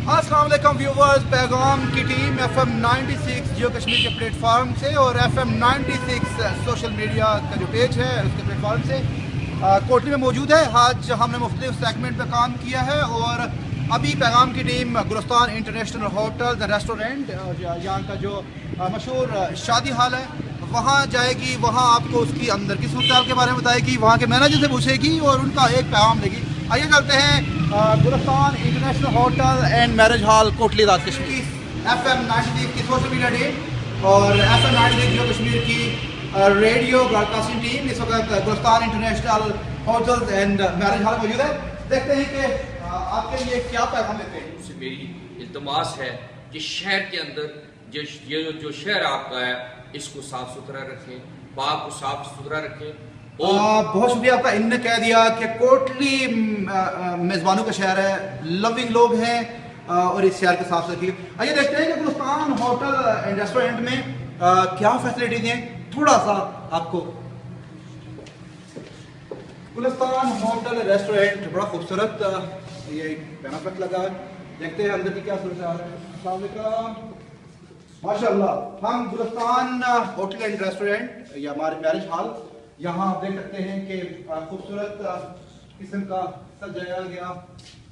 अस्सलाम वालेकुम व्यूवर्स, पैगाम की टीम FM 96 जियो कश्मीर के प्लेटफॉर्म से और FM 96 सोशल मीडिया का जो पेज है उसके प्लेटफॉर्म से कोटली में मौजूद है। आज हमने मुख्तलिफ सेगमेंट पर काम किया है और अभी पैगाम की team Gulistan international hotel the restaurant यहाँ का जो मशहूर शादी हाल है वहाँ जाएगी। वहाँ आपको उसकी अंदर की सूरत के बारे में बताएगी, वहाँ के मैनेजर से पूछेगी और उनका एक पैगाम लेगी। आइए चलते हैं Gulistan international hotel and marriage hall Kotli Kashmir FM 96 की सोशल मीडिया टीम और FM 96 जियो कश्मीर की रेडियो ब्रॉडकास्टिंग टीम इस वक्त Gulistan international hotel and marriage hall मौजूद है। देखते हैं कि आपके लिए क्या पैगाम देते हैं। उससे मेरी इल्तमास है कि शहर के अंदर जो शहर आपका है इसको साफ सुथरा रखें, बाग को साफ सुथरा रखें। बहुत शुक्रिया आपका। इनने कह दिया कि कोटली मेज़बानों का शहर है, लविंग लोग हैं और इस शहर के साफ रखिए। आइए देखते हैं कि गुलिस्तान होटल एंड रेस्टोरेंट में क्या फैसिलिटीज हैं। थोड़ा सा आपको गुलिस्तान होटल रेस्टोरेंट बड़ा खूबसूरत ये बैनर लगा है। देखते हैं अंदर की क्या सूरत है। अस्सलाम वालेकुम, माशाल्लाह। हम गुलिस्तान होटल एंड रेस्टोरेंट या हमारे मैरिज हॉल यहाँ आप देख सकते हैं कि खूबसूरत किस्म का सजाया गया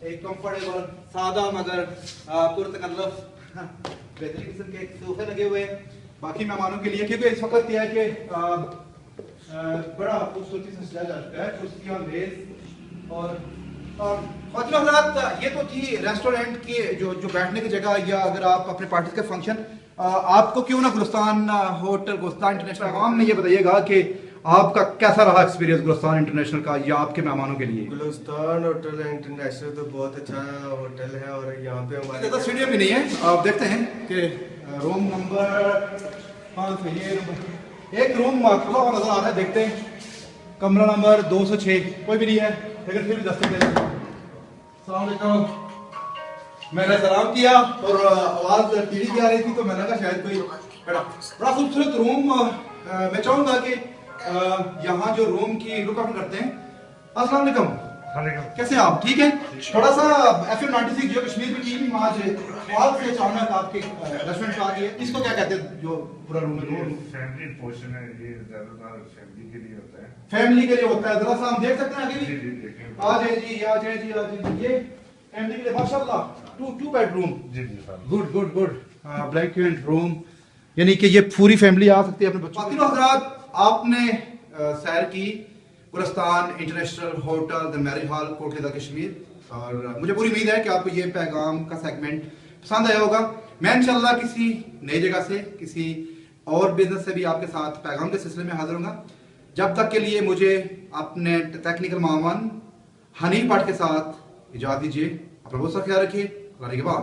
एक कंफर्टेबल सादा मगर पुरतकल्लुफ़ बेहतरीन किस्म के सोफे लगे हुए हैं बाकी मेहमानों के लिए, क्योंकि इस वक्त यह है कि बड़ा खूबसूरती से सजाया जा चुका है कुर्सियां मेज और ये तो थी रेस्टोरेंट की जो बैठने की जगह या अगर आप अपने पार्टी के फंक्शन आपको क्यों ना गुलिस्तान होटल गुलिस्तान इंटरनेशनल आवाम में ये बताइएगा कि आपका कैसा रहा एक्सपीरियंस गुलिस्तान इंटरनेशनल का या आपके मेहमानों के लिए। गुलिस्तान होटल इंटरनेशनल तो बहुत अच्छा होटल है और यहाँ पे हमारे ज़्यादा स्टेडियम भी नहीं है। आप देखते हैं कि रूम नंबर 5 ये एक रूम खुला हुआ नजर आ रहा है। देखते हैं कमरा नंबर 206 कोई भी नहीं है लेकिन फिर भी दस्तक दे देते हैं। अस्सलाम वालेकुम। मैंने सलाम किया और आवाज टीवी भी आ रही थी तो मैंने कहा शायद कोई बड़ा खूबसूरत रूम। मैं चाहूंगा कि यहाँ जो रूम की लुक आउट करते हैं। अस्सलाम वालेकुम, कैसे आप? ठीक है। थोड़ा सा FM 96 जियो कश्मीर की टीम आज ख्वाब से अचानक आपके रेस्टोरेंट आ गई है। इसको क्या कहते हैं जो पूरा रूम है? फैमिली पोर्शन है, ये ज्यादातर फैमिली के लिए होता है। फैमिली के लिए होता है। जरा सा हम देख सकते हैं आगे भी? जी, आ जाए जी, आ जाए जी, आ जाए। ये फैमिली के लिए माशाल्लाह टू बेडरूम। जी जी sir. Good black and room, यानी कि ये पूरी फैमिली आ सकती है अपने बच्चों। बाकी हज़रात आपने सैर की Gulistan international hotel the marriage hall Kotli Kashmir और मुझे पूरी उम्मीद है कि आपको ये पैगाम का सेगमेंट पसंद आया होगा। मैं इंशाल्लाह किसी नई जगह से किसी और बिजनेस से भी आपके साथ पैगाम के सिलसिले में हाजिर होगा। जब तक के लिए मुझे अपने टेक्निकल मामन हनी भट्ट के साथ इजाज़त दीजिए। अपना बहुत सा ख्याल रखिए। अल्लाह के बाद।